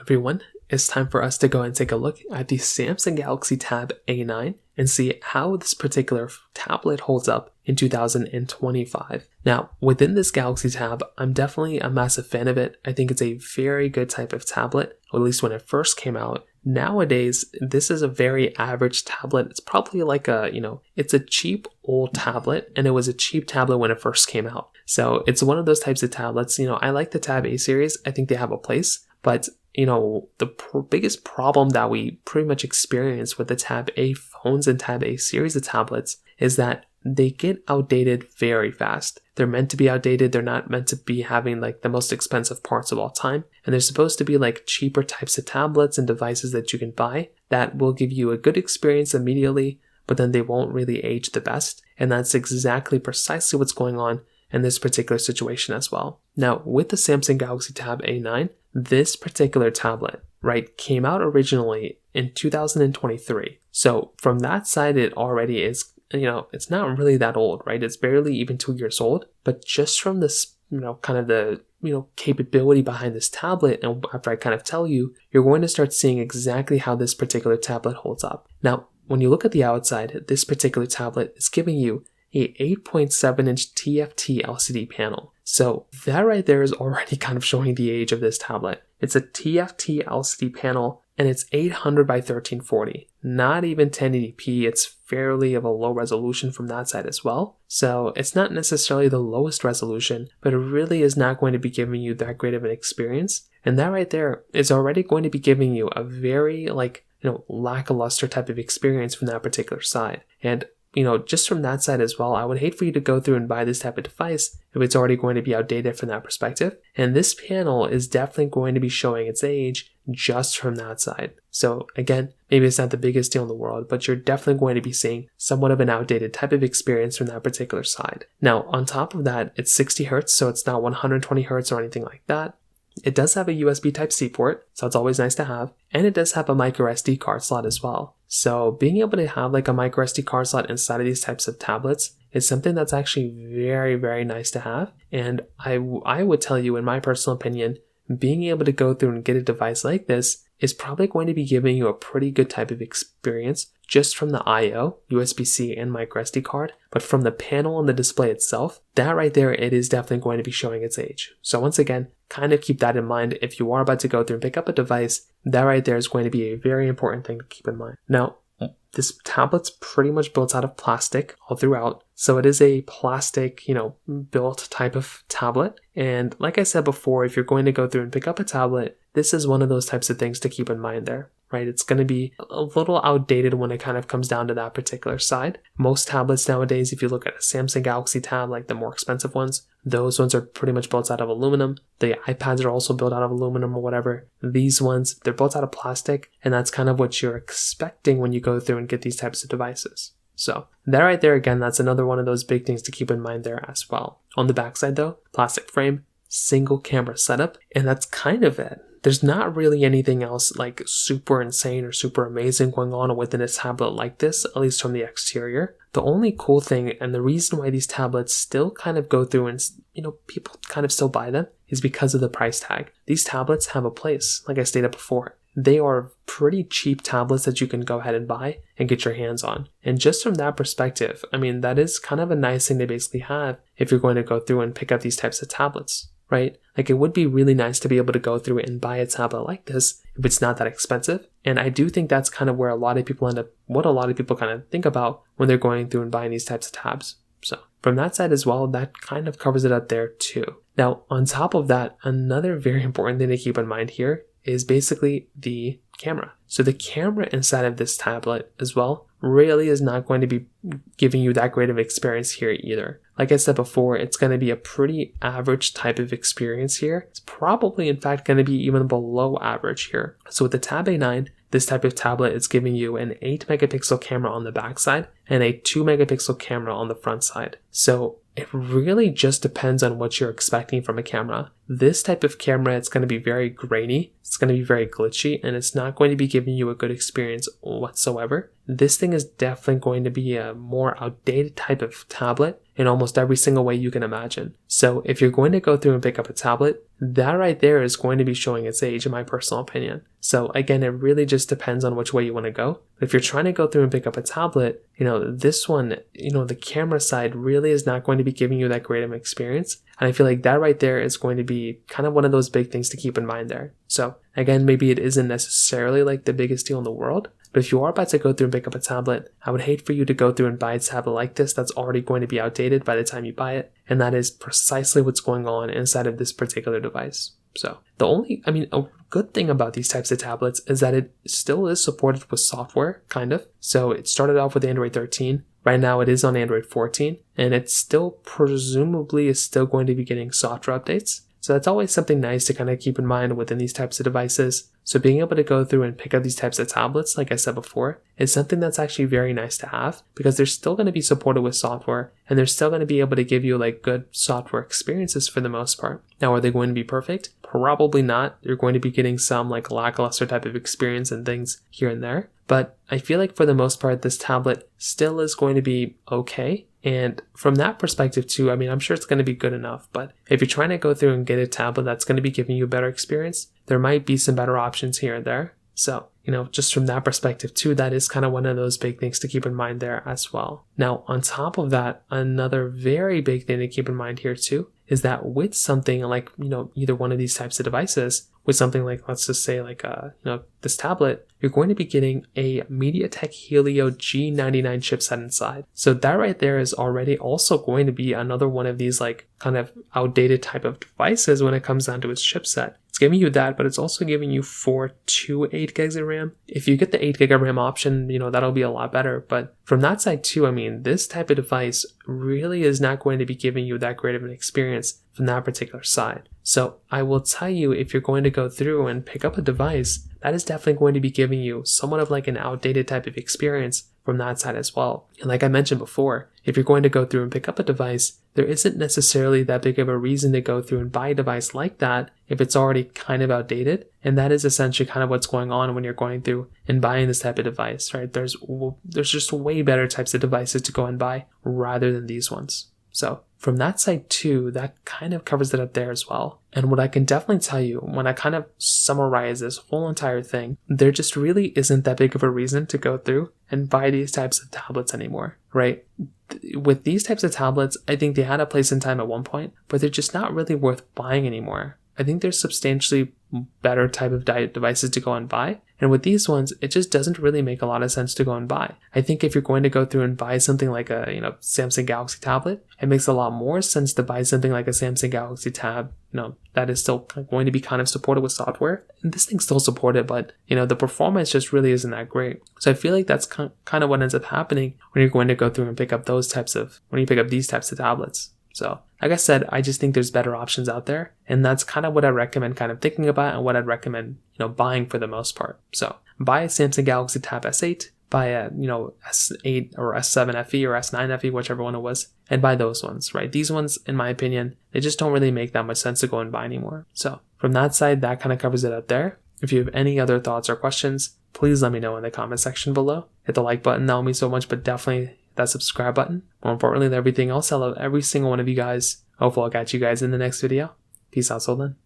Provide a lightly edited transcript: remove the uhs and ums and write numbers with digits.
everyone, it's time for us to go and take a look at the Samsung Galaxy Tab A9 and see how this particular tablet holds up in 2025. Now, within this Galaxy Tab, I'm definitely a massive fan of it. I think it's a very good type of tablet, or at least when it first came out. Nowadays, this is a very average tablet. It's probably like it's a cheap old tablet, and it was a cheap tablet when it first came out. So it's one of those types of tablets. I like the Tab A series. I think they have a place, but the biggest problem that we pretty much experience with the Tab A phones and Tab A series of tablets is that they get outdated very fast. They're meant to be outdated. They're not meant to be having like the most expensive parts of all time. And they're supposed to be like cheaper types of tablets and devices that you can buy that will give you a good experience immediately, but then they won't really age the best. And that's exactly precisely what's going on in this particular situation as well. Now, with the Samsung Galaxy Tab A9, this particular tablet, came out originally in 2023. So from that side, it already is, it's not really that old, right? It's barely even 2 years old, but just from this, kind of the, capability behind this tablet, and after I kind of tell you, you're going to start seeing exactly how this particular tablet holds up. Now, when you look at the outside, this particular tablet is giving you a 8.7-inch TFT LCD panel. So that right there is already kind of showing the age of this tablet. It's a TFT LCD panel, and it's 800 by 1340. Not even 1080p, it's fairly of a low resolution from that side as well. So it's not necessarily the lowest resolution, but it really is not going to be giving you that great of an experience. And that right there is already going to be giving you a very lackluster type of experience from that particular side. And just from that side as well, I would hate for you to go through and buy this type of device if it's already going to be outdated from that perspective. And this panel is definitely going to be showing its age just from that side. So again, maybe it's not the biggest deal in the world, but you're definitely going to be seeing somewhat of an outdated type of experience from that particular side. Now, on top of that, it's 60 Hertz, so it's not 120 Hertz or anything like that. It does have a USB Type-C port, so it's always nice to have, and it does have a micro SD card slot as well. So being able to have like a micro SD card slot inside of these types of tablets is something that's actually very, very nice to have. And I would tell you, in my personal opinion, being able to go through and get a device like this is probably going to be giving you a pretty good type of experience just from the I/O, USB-C, and micro SD card. But from the panel and the display itself, that right there, it is definitely going to be showing its age. So once again, kind of keep that in mind. If you are about to go through and pick up a device, that right there is going to be a very important thing to keep in mind. Now, this tablet's pretty much built out of plastic all throughout. So it is a plastic, built type of tablet. And like I said before, if you're going to go through and pick up a tablet, this is one of those types of things to keep in mind there, right? It's going to be a little outdated when it kind of comes down to that particular side. Most tablets nowadays, if you look at a Samsung Galaxy Tab, like the more expensive ones, those ones are pretty much built out of aluminum. The iPads are also built out of aluminum or whatever. These ones, they're built out of plastic, and that's kind of what you're expecting when you go through and get these types of devices. So that right there, again, that's another one of those big things to keep in mind there as well. On the backside though, plastic frame, single camera setup, and that's kind of it. There's not really anything else like super insane or super amazing going on within a tablet like this, at least from the exterior. The only cool thing, and the reason why these tablets still kind of go through and, people kind of still buy them, is because of the price tag. These tablets have a place, like I stated before. They are pretty cheap tablets that you can go ahead and buy and get your hands on. And just from that perspective, that is kind of a nice thing to basically have if you're going to go through and pick up these types of tablets, right? Like, it would be really nice to be able to go through and buy a tablet like this if it's not that expensive. And I do think that's kind of where a lot of people what a lot of people kind of think about when they're going through and buying these types of tabs. So from that side as well, that kind of covers it up there too. Now, on top of that, another very important thing to keep in mind here is basically the camera. So the camera inside of this tablet as well really is not going to be giving you that great of experience here either. Like I said before, it's going to be a pretty average type of experience here. It's probably in fact going to be even below average here. So with the Tab A9, this type of tablet is giving you an 8 megapixel camera on the back side and a 2 megapixel camera on the front side. So it really just depends on what you're expecting from a camera. this type of camera, it's going to be very grainy, it's going to be very glitchy, and it's not going to be giving you a good experience whatsoever. This thing is definitely going to be a more outdated type of tablet in almost every single way you can imagine. So if you're going to go through and pick up a tablet, that right there is going to be showing its age, in my personal opinion. So again, it really just depends on which way you want to go. If you're trying to go through and pick up a tablet, this one, the camera side really is not going to be giving you that great of an experience. And I feel like that right there is going to be kind of one of those big things to keep in mind there. So again, maybe it isn't necessarily like the biggest deal in the world, but if you are about to go through and pick up a tablet, I would hate for you to go through and buy a tablet like this that's already going to be outdated by the time you buy it. And that is precisely what's going on inside of this particular device. So a good thing about these types of tablets is that it still is supported with software, kind of. So it started off with Android 13. Right now it is on Android 14, and it still presumably is still going to be getting software updates. So that's always something nice to kind of keep in mind within these types of devices. So being able to go through and pick up these types of tablets, like I said before, is something that's actually very nice to have, because they're still going to be supported with software, and they're still going to be able to give you like good software experiences for the most part. Now, are they going to be perfect? Probably not. You're going to be getting some like lackluster type of experience and things here and there. But I feel like for the most part, this tablet still is going to be okay. And from that perspective too, I'm sure it's going to be good enough. But if you're trying to go through and get a tablet that's going to be giving you a better experience, there might be some better options here and there. So, just from that perspective too, that is kind of one of those big things to keep in mind there as well. Now, on top of that, another very big thing to keep in mind here too is that with something like, either one of these types of devices, with something like, let's just say like, this tablet, you're going to be getting a MediaTek Helio G99 chipset inside. So that right there is already also going to be another one of these like kind of outdated type of devices when it comes down to its chipset. It's giving you that, but it's also giving you 4 to 8 gigs of RAM. If you get the 8 gig of RAM option, that'll be a lot better. But from that side too, this type of device really is not going to be giving you that great of an experience from that particular side. So I will tell you, if you're going to go through and pick up a device, that is definitely going to be giving you somewhat of like an outdated type of experience from that side as well. And like I mentioned before, if you're going to go through and pick up a device, there isn't necessarily that big of a reason to go through and buy a device like that if it's already kind of outdated. And that is essentially kind of what's going on when you're going through and buying this type of device, right? There's just way better types of devices to go and buy rather than these ones. So from that side too, that kind of covers it up there as well. And what I can definitely tell you, when I kind of summarize this whole entire thing, there just really isn't that big of a reason to go through and buy these types of tablets anymore, right? With these types of tablets, I think they had a place in time at one point, but they're just not really worth buying anymore. I think there's substantially better type of devices to go and buy. And with these ones, it just doesn't really make a lot of sense to go and buy. I think if you're going to go through and buy something like a, Samsung Galaxy tablet, it makes a lot more sense to buy something like a Samsung Galaxy Tab, that is still going to be kind of supported with software. And this thing's still supported, but, the performance just really isn't that great. So I feel like that's kind of what ends up happening when you're going to go through and pick up when you pick up these types of tablets. So like I said, I just think there's better options out there. And that's kind of what I recommend kind of thinking about and what I'd recommend, buying for the most part. So buy a Samsung Galaxy Tab S8, buy a, S8 or S7 FE or S9 FE, whichever one it was, and buy those ones, right? These ones, in my opinion, they just don't really make that much sense to go and buy anymore. So from that side, that kind of covers it out there. If you have any other thoughts or questions, please let me know in the comment section below. Hit the like button, that will mean so much, but definitely that subscribe button. More importantly than everything else, I love every single one of you guys. Hopefully I'll catch you guys in the next video. Peace out till then.